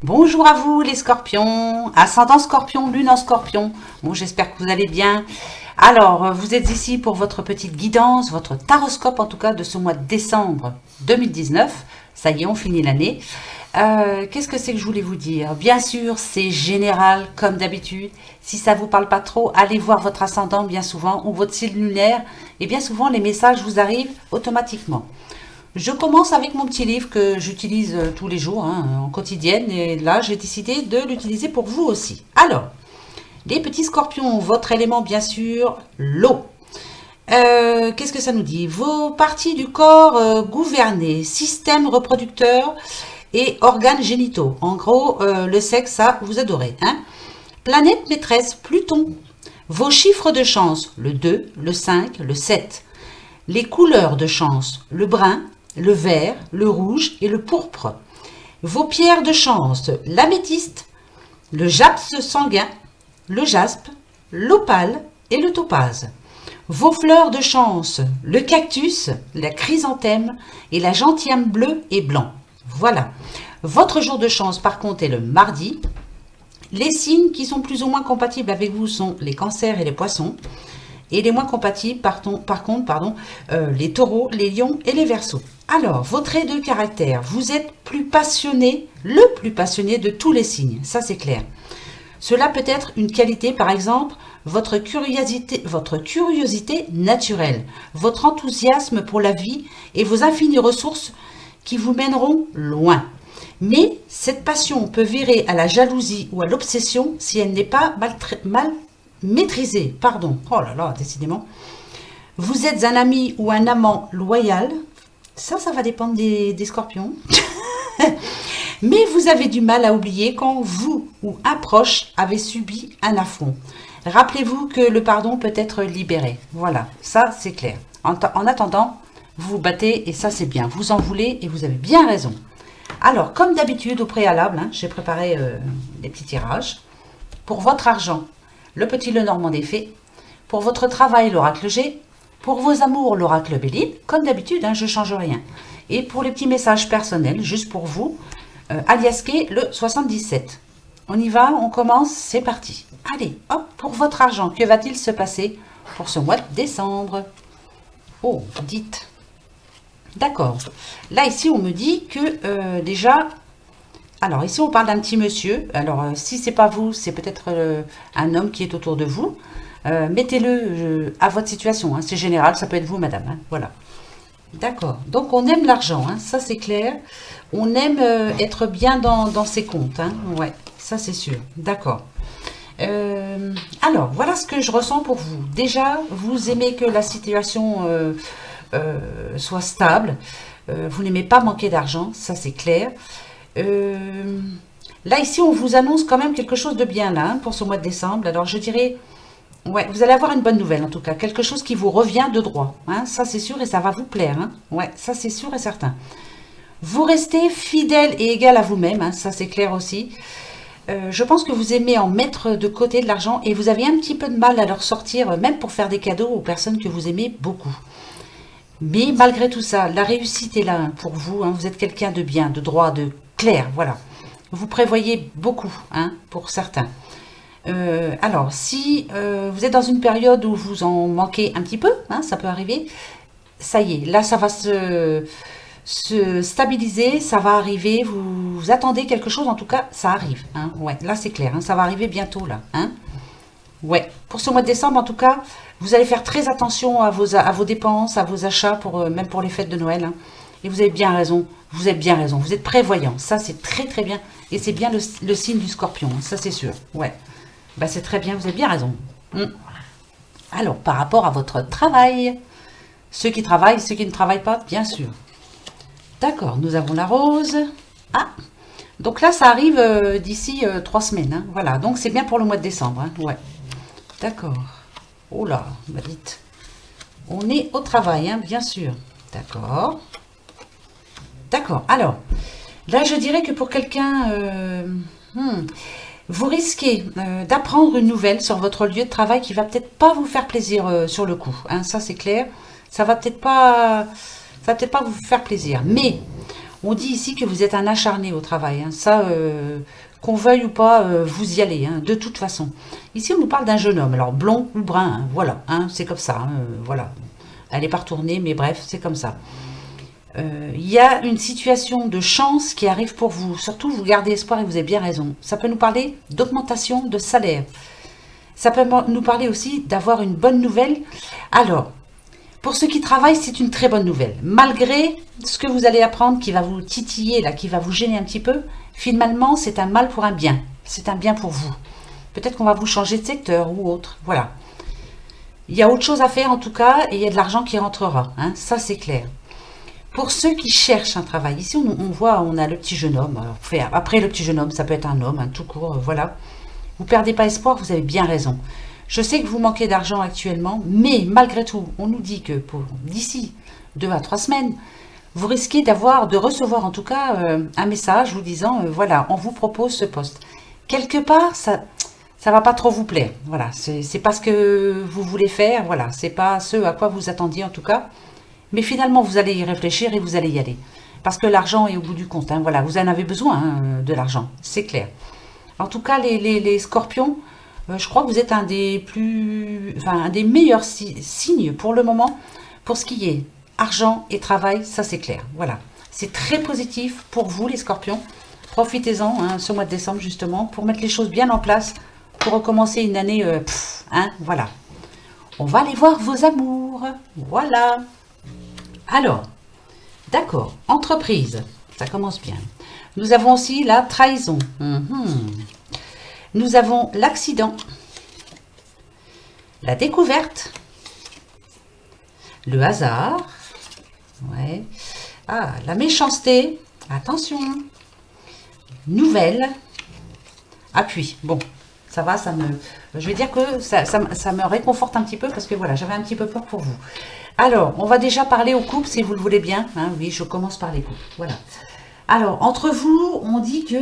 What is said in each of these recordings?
Bonjour à vous les scorpions, ascendant scorpion, lune en scorpion. Bon, j'espère que vous allez bien. Alors, vous êtes ici pour votre petite guidance, votre taroscope en tout cas de ce mois de décembre 2019. Ça y est, on finit l'année. Qu'est-ce que c'est que je voulais vous dire? Bien sûr, c'est général comme d'habitude. Si ça vous parle pas trop, allez voir votre ascendant bien souvent ou votre signe lunaire. Et bien souvent, les messages vous arrivent automatiquement. Je commence avec mon petit livre que j'utilise tous les jours, en quotidienne. Et là, j'ai décidé de l'utiliser pour vous aussi. Alors, les petits scorpions, votre élément, bien sûr, l'eau. Qu'est-ce que ça nous dit? Vos parties du corps gouvernées, système reproducteur et organes génitaux. En gros, le sexe, ça, vous adorez. Planète maîtresse, Pluton. Vos chiffres de chance, le 2, le 5, le 7. Les couleurs de chance, le brun, le vert, le rouge et le pourpre. Vos pierres de chance, l'améthyste, le jaspre sanguin, le jaspe, l'opale et le topaze. Vos fleurs de chance, le cactus, la chrysanthème et la gentiane bleue et blanc. Voilà. Votre jour de chance, par contre, est le mardi. Les signes qui sont plus ou moins compatibles avec vous sont les cancers et les poissons. Et les moins compatibles, par contre, les taureaux, les lions et les verseaux. Alors, vos traits de caractère, vous êtes plus passionné, le plus passionné de tous les signes, ça c'est clair. Cela peut être une qualité, par exemple, votre curiosité naturelle, votre enthousiasme pour la vie et vos infinies ressources qui vous mèneront loin. Mais cette passion peut virer à la jalousie ou à l'obsession si elle n'est pas mal maîtrisée. Pardon. Oh là là, décidément. Vous êtes un ami ou un amant loyal. Ça va dépendre des scorpions. Mais vous avez du mal à oublier quand vous ou un proche avez subi un affront. Rappelez-vous que le pardon peut être libéré. Voilà, ça c'est clair. En attendant, vous vous battez et ça c'est bien. Vous en voulez et vous avez bien raison. Alors, comme d'habitude, au préalable, j'ai préparé des petits tirages. Pour votre argent, le petit Lenormand des fées. Pour votre travail, l'oracle G. Pour vos amours, l'oracle Béline. Comme d'habitude, je ne change rien. Et pour les petits messages personnels, juste pour vous, Aliasqué, le 77. On y va, on commence, c'est parti. Allez, hop, pour votre argent, que va-t-il se passer pour ce mois de décembre? Oh, dites. D'accord. Là, ici, on me dit que déjà... Alors, ici, on parle d'un petit monsieur. Alors, si c'est pas vous, c'est peut-être un homme qui est autour de vous. Mettez-le à votre situation. C'est général, ça peut être vous, madame. Voilà. D'accord. Donc, on aime l'argent. Ça, c'est clair. On aime être bien dans ses comptes. Ouais, ça, c'est sûr. D'accord. Alors, voilà ce que je ressens pour vous. Déjà, vous aimez que la situation soit stable. Vous n'aimez pas manquer d'argent. Ça, c'est clair. Là, ici, on vous annonce quand même quelque chose de bien, là, pour ce mois de décembre. Alors, je dirais... Ouais, vous allez avoir une bonne nouvelle en tout cas, quelque chose qui vous revient de droit, ça c'est sûr et ça va vous plaire, ouais, ça c'est sûr et certain. Vous restez fidèle et égal à vous-même, ça c'est clair aussi. Je pense que vous aimez en mettre de côté de l'argent et vous avez un petit peu de mal à leur sortir, même pour faire des cadeaux aux personnes que vous aimez beaucoup. Mais malgré tout ça, la réussite est là pour vous, vous êtes quelqu'un de bien, de droit, de clair, voilà. Vous prévoyez beaucoup, pour certains. Alors, si vous êtes dans une période où vous en manquez un petit peu, ça peut arriver, ça y est, là ça va se stabiliser, ça va arriver, vous attendez quelque chose, en tout cas, ça arrive, ouais, là c'est clair, ça va arriver bientôt, là, ouais, pour ce mois de décembre, en tout cas, vous allez faire très attention à vos dépenses, à vos achats, même pour les fêtes de Noël, et vous avez bien raison, vous êtes prévoyant, ça c'est très très bien, et c'est bien le signe du scorpion, ça c'est sûr, ouais. Bah, c'est très bien, vous avez bien raison. Alors, par rapport à votre travail, ceux qui travaillent, ceux qui ne travaillent pas, bien sûr. D'accord, nous avons la rose. Ah, donc là, ça arrive d'ici 3 semaines. Voilà, donc c'est bien pour le mois de décembre. Ouais, d'accord. Oh là, bah dites. On est au travail, bien sûr. D'accord. D'accord, alors, là, je dirais que pour quelqu'un... vous risquez d'apprendre une nouvelle sur votre lieu de travail qui va peut-être pas vous faire plaisir sur le coup. Ça, c'est clair. Ça va peut-être pas vous faire plaisir. Mais On dit ici que vous êtes un acharné au travail. Hein. Ça, qu'on veuille ou pas, vous y allez, hein, de toute façon. Ici, on nous parle d'un jeune homme. Alors, blond ou brun, hein, voilà, hein, c'est comme ça. Hein, voilà. Elle n'est pas retournée, mais bref, c'est comme ça. Il y a une situation de chance qui arrive pour vous. Surtout, vous gardez espoir et vous avez bien raison. Ça peut nous parler d'augmentation de salaire. Ça peut nous parler aussi d'avoir une bonne nouvelle. Alors, pour ceux qui travaillent, c'est une très bonne nouvelle. Malgré ce que vous allez apprendre qui va vous titiller, là, qui va vous gêner un petit peu, finalement, c'est un mal pour un bien. C'est un bien pour vous. Peut-être qu'on va vous changer de secteur ou autre. Voilà. Il y a autre chose à faire en tout cas et il y a de l'argent qui rentrera. Hein, ça, c'est clair. Pour ceux qui cherchent un travail, ici, on voit, on a le petit jeune homme. Après, le petit jeune homme, ça peut être un homme, un tout court, voilà. Vous ne perdez pas espoir, vous avez bien raison. Je sais que vous manquez d'argent actuellement, mais malgré tout, on nous dit que pour d'ici 2 à 3 semaines, vous risquez de recevoir en tout cas un message vous disant, voilà, on vous propose ce poste. Quelque part, ça va pas trop vous plaire. Voilà, c'est pas ce que vous voulez faire, voilà, c'est pas ce à quoi vous attendiez en tout cas. Mais finalement, vous allez y réfléchir et vous allez y aller. Parce que l'argent est au bout du compte. Hein, voilà, vous en avez besoin de l'argent, c'est clair. En tout cas, les scorpions, je crois que vous êtes un des meilleurs signes pour le moment, pour ce qui est argent et travail, ça c'est clair. Voilà, c'est très positif pour vous les scorpions. Profitez-en hein, ce mois de décembre justement pour mettre les choses bien en place, pour recommencer une année, voilà. On va aller voir vos amours, voilà. Alors, d'accord, entreprise, ça commence bien. Nous avons aussi la trahison. Nous avons l'accident, la découverte, le hasard, ouais. Ah, la méchanceté, attention, nouvelle, appui. Bon, ça va, je vais dire que ça me réconforte un petit peu parce que voilà, j'avais un petit peu peur pour vous. Alors, on va déjà parler au couple, si vous le voulez bien. Hein, oui, je commence par les couples. Voilà. Alors, entre vous, on dit que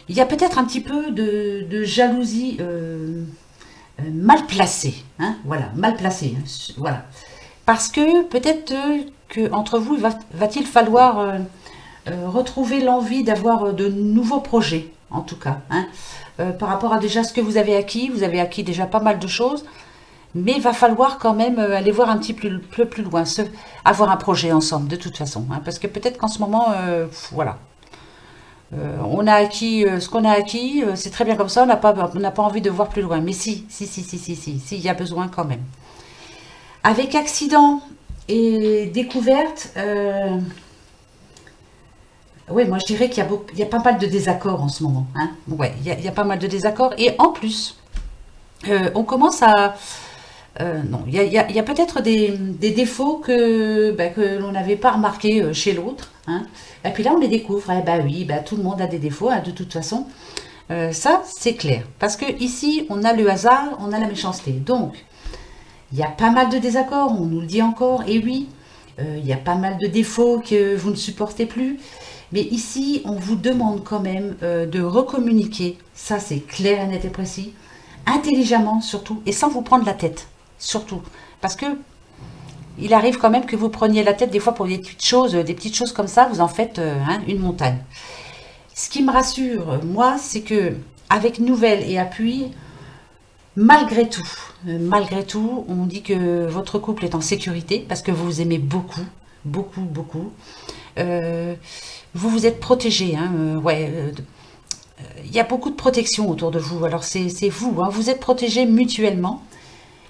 il y a peut-être un petit peu de jalousie mal placée. Hein, voilà, mal placée. Hein, voilà. Parce que peut-être que entre vous, va-t-il falloir retrouver l'envie d'avoir de nouveaux projets, en tout cas. Hein, par rapport à déjà ce que vous avez acquis déjà pas mal de choses. Mais il va falloir quand même aller voir un petit peu plus loin, avoir un projet ensemble de toute façon. Hein, parce que peut-être qu'en ce moment, voilà, on a acquis ce qu'on a acquis, c'est très bien comme ça, on n'a pas envie de voir plus loin. Mais si, il y a besoin quand même. Avec accident et découverte, oui, moi je dirais qu'il y a pas mal de désaccords en ce moment. Hein. Ouais, il y a pas mal de désaccords. Et en plus, on commence à... non, il y a peut-être des défauts que l'on n'avait pas remarqué chez l'autre. Hein. Et puis là, on les découvre. Eh ben oui, tout le monde a des défauts, hein, de toute façon. Ça, c'est clair. Parce que ici, on a le hasard, on a la méchanceté. Donc, il y a pas mal de désaccords, on nous le dit encore. Et oui, il y a pas mal de défauts que vous ne supportez plus. Mais ici, on vous demande quand même de recommuniquer. Ça, c'est clair et net et précis. Intelligemment, surtout. Et sans vous prendre la tête. Surtout, parce que il arrive quand même que vous preniez la tête des fois pour des petites choses comme ça, vous en faites une montagne. Ce qui me rassure, moi, c'est que avec nouvelles et appui, malgré tout, on dit que votre couple est en sécurité parce que vous vous aimez beaucoup, beaucoup, beaucoup. Vous vous êtes protégé, hein, il y a beaucoup de protection autour de vous. Alors c'est vous, hein, vous êtes protégés mutuellement.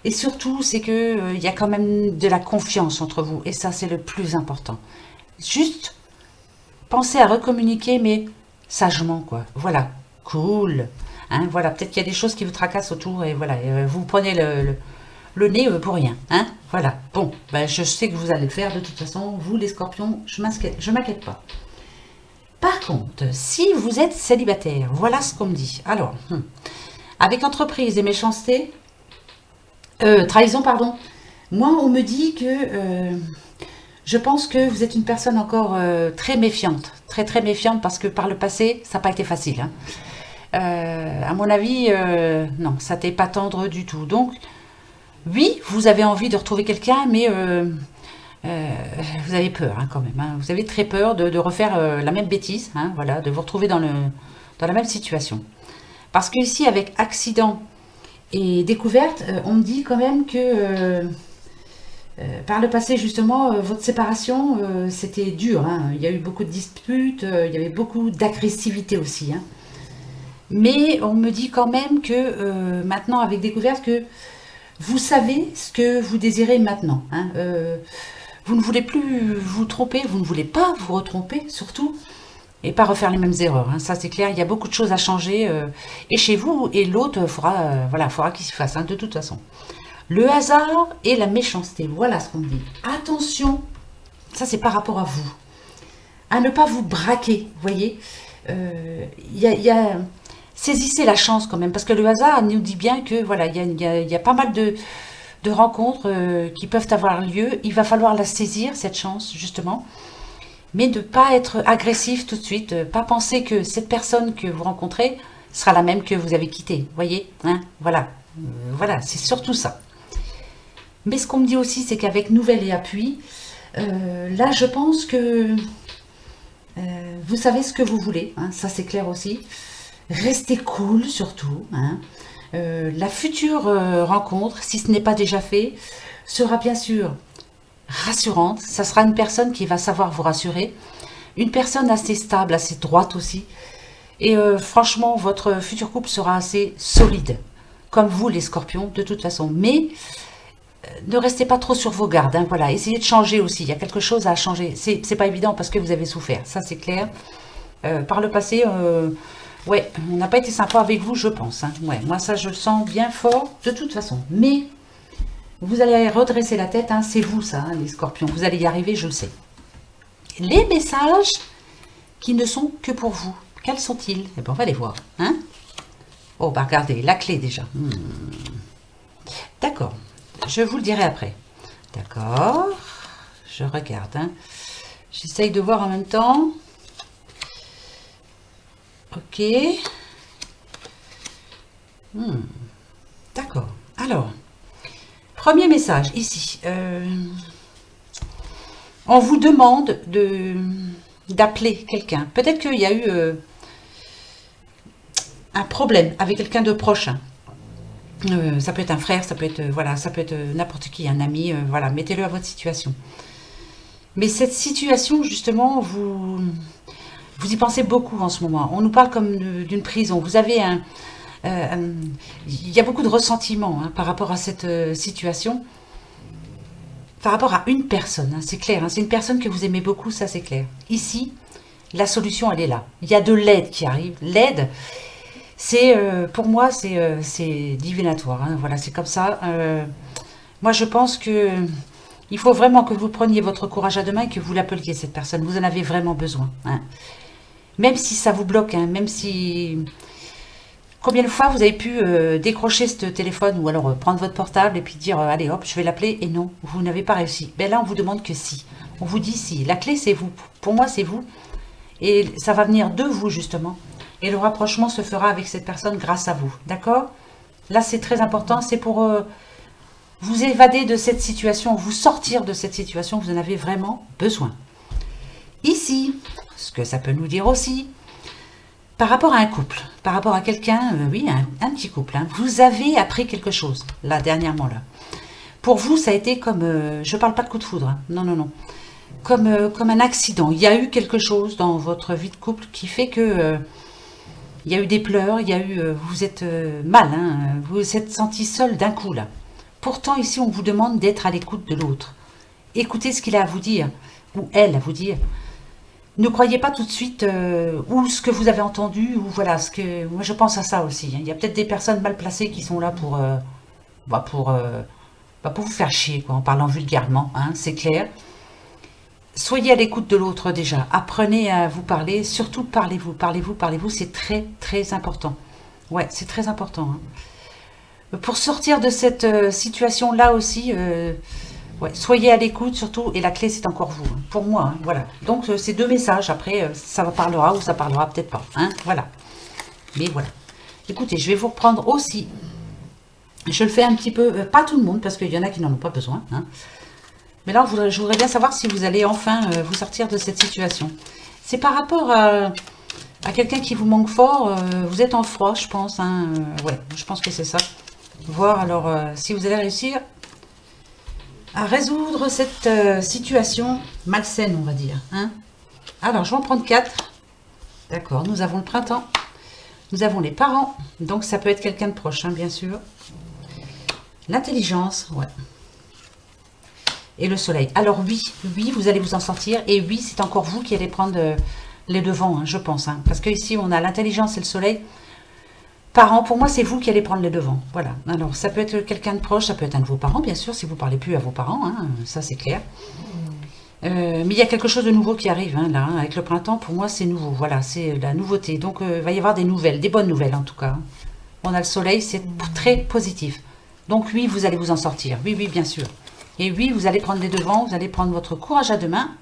Et surtout, c'est que il y a quand même de la confiance entre vous. Et ça, c'est le plus important. Juste, pensez à recommuniquer, mais sagement, quoi. Voilà, cool. Hein, voilà, peut-être qu'il y a des choses qui vous tracassent autour. Et voilà, vous prenez le nez pour rien. Hein, voilà, bon, je sais que vous allez le faire. De toute façon, vous, les scorpions, je m'inquiète pas. Par contre, si vous êtes célibataire, voilà ce qu'on me dit. Alors, avec entreprise et méchanceté... trahison, pardon. Moi, on me dit que je pense que vous êtes une personne encore très méfiante. Très, très méfiante parce que par le passé, ça n'a pas été facile. Hein. À mon avis, non, ça t'est pas tendre du tout. Donc, oui, vous avez envie de retrouver quelqu'un, mais vous avez peur quand même. Hein. Vous avez très peur de refaire la même bêtise, hein, voilà, de vous retrouver dans la même situation. Parce que ici, avec accident et découverte, on me dit quand même que par le passé, justement, votre séparation, c'était dur. Hein. Il y a eu beaucoup de disputes, il y avait beaucoup d'agressivité aussi. Hein. Mais on me dit quand même que maintenant, avec découverte, que vous savez ce que vous désirez maintenant. Hein. Vous ne voulez plus vous tromper, vous ne voulez pas vous retromper, surtout, et pas refaire les mêmes erreurs. Hein. Ça, c'est clair, il y a beaucoup de choses à changer, et chez vous, et l'autre, voilà, faudra qu'il s'y fasse, hein, de toute façon. Le hasard et la méchanceté, voilà ce qu'on me dit. Attention, ça c'est par rapport à vous, à ne pas vous braquer, vous voyez. Saisissez la chance quand même, parce que le hasard nous dit bien que voilà, il y a pas mal de rencontres qui peuvent avoir lieu. Il va falloir la saisir, cette chance, justement. Mais de ne pas être agressif tout de suite, pas penser que cette personne que vous rencontrez sera la même que vous avez quittée, vous voyez, hein, voilà. Voilà, c'est surtout ça. Mais ce qu'on me dit aussi, c'est qu'avec Nouvelle et Appui, là, je pense que vous savez ce que vous voulez, hein, ça c'est clair aussi. Restez cool surtout. Hein. La future rencontre, si ce n'est pas déjà fait, sera bien sûr rassurante. Ça sera une personne qui va savoir vous rassurer. Une personne assez stable, assez droite aussi. Et franchement, votre futur couple sera assez solide. Comme vous, les scorpions, de toute façon. Mais ne restez pas trop sur vos gardes. Hein, voilà. Essayez de changer aussi. Il y a quelque chose à changer. C'est pas évident parce que vous avez souffert. Ça, c'est clair. Par le passé... ouais, on n'a pas été sympa avec vous, je pense. Hein. Ouais, moi, ça, je le sens bien fort, de toute façon. Mais, vous allez redresser la tête, hein, c'est vous, ça, hein, les scorpions. Vous allez y arriver, je le sais. Les messages qui ne sont que pour vous, quels sont-ils? Eh bien, on va les voir. Hein. Oh, bah regardez, la clé déjà. D'accord, je vous le dirai après. D'accord, je regarde. Hein. J'essaye de voir en même temps. Ok. D'accord. Alors, premier message ici. On vous demande d'appeler quelqu'un. Peut-être qu'il y a eu un problème avec quelqu'un de proche. Hein. Ça peut être un frère, ça peut être voilà, ça peut être n'importe qui, un ami. Voilà, mettez-le à votre situation. Mais cette situation, justement, vous y pensez beaucoup en ce moment. On nous parle comme d'une prison. Vous avez il y a beaucoup de ressentiment hein, par rapport à cette situation. Par rapport à une personne, hein, c'est clair. Hein, c'est une personne que vous aimez beaucoup, ça c'est clair. Ici, la solution, elle est là. Il y a de l'aide qui arrive. L'aide, c'est pour moi, c'est divinatoire. Hein, voilà, c'est comme ça. Moi, je pense que il faut vraiment que vous preniez votre courage à deux mains et que vous l'appeliez, cette personne. Vous en avez vraiment besoin. Hein. Même si ça vous bloque, hein, même si... Combien de fois vous avez pu décrocher ce téléphone ou alors prendre votre portable et puis dire allez hop, je vais l'appeler et non, vous n'avez pas réussi. Ben là, on vous demande que si. On vous dit si. La clé, c'est vous. Pour moi, c'est vous. Et ça va venir de vous, justement. Et le rapprochement se fera avec cette personne grâce à vous. D'accord? Là, c'est très important. C'est pour vous évader de cette situation, vous sortir de cette situation. Vous en avez vraiment besoin. Ici, ce que ça peut nous dire aussi, par rapport à un couple, par rapport à quelqu'un, oui, un petit couple, hein, vous avez appris quelque chose, là, dernièrement, là. Pour vous, ça a été comme, je ne parle pas de coup de foudre, hein, non, non, non, comme un accident. Il y a eu quelque chose dans votre vie de couple qui fait que, il y a eu des pleurs, il y a eu, vous êtes mal, hein, vous vous êtes senti seul d'un coup, là. Pourtant, ici, on vous demande d'être à l'écoute de l'autre. Écoutez ce qu'il a à vous dire, ou elle à vous dire. Ne croyez pas tout de suite ou ce que vous avez entendu, ou voilà, ce que moi je pense à ça aussi. Hein. Il y a peut-être des personnes mal placées qui sont là pour vous faire chier, quoi, en parlant vulgairement, hein, c'est clair. Soyez à l'écoute de l'autre déjà. Apprenez à vous parler, surtout parlez-vous, parlez-vous, parlez-vous, c'est très très important. Ouais, c'est très important. Hein. Pour sortir de cette situation-là aussi... ouais, soyez à l'écoute surtout, et la clé c'est encore vous, hein, pour moi, hein, voilà. Donc ces deux messages, après ça parlera ou ça parlera peut-être pas, hein, voilà. Mais voilà. Écoutez, je vais vous reprendre aussi, je le fais un petit peu, pas tout le monde, parce qu'il y en a qui n'en ont pas besoin, hein. Mais là, je voudrais bien savoir si vous allez enfin vous sortir de cette situation. C'est par rapport à quelqu'un qui vous manque fort. Vous êtes en froid, je pense. Hein, ouais, je pense que c'est ça. Voir alors si vous allez réussir à résoudre cette situation malsaine, on va dire. Hein. Alors, je vais en prendre 4. D'accord, nous avons le printemps. Nous avons les parents. Donc, ça peut être quelqu'un de proche, hein, bien sûr. L'intelligence, ouais. Et le soleil. Alors oui, vous allez vous en sortir. Et oui, c'est encore vous qui allez prendre les devants, hein, je pense. Hein, parce qu'ici, on a l'intelligence et le soleil. Parents, pour moi, c'est vous qui allez prendre les devants. Voilà. Alors, ça peut être quelqu'un de proche, ça peut être un de vos parents, bien sûr, si vous ne parlez plus à vos parents. Hein, ça, c'est clair. Mais il y a quelque chose de nouveau qui arrive, hein, là. Hein, avec le printemps, pour moi, c'est nouveau. Voilà, c'est la nouveauté. Donc, il va y avoir des nouvelles, des bonnes nouvelles, en tout cas. On a le soleil, c'est très positif. Donc, oui, vous allez vous en sortir. Oui, bien sûr. Et oui, vous allez prendre les devants, vous allez prendre votre courage à deux mains.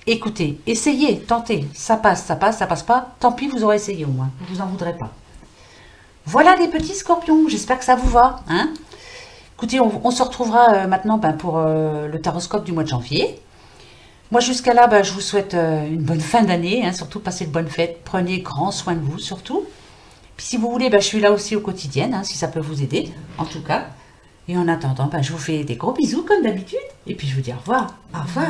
Écoutez, essayez, tentez. Ça passe, ça passe pas. Tant pis, vous aurez essayé au moins. Vous en voudrez pas. Voilà les petits scorpions. J'espère que ça vous va. Hein. Écoutez, on se retrouvera maintenant pour le taroscope du mois de janvier. Moi, jusqu'à là, je vous souhaite une bonne fin d'année. Hein, surtout, passez de bonnes fêtes. Prenez grand soin de vous, surtout. Puis si vous voulez, je suis là aussi au quotidien, hein, si ça peut vous aider, en tout cas. Et en attendant, je vous fais des gros bisous comme d'habitude. Et puis je vous dis au revoir. Au revoir.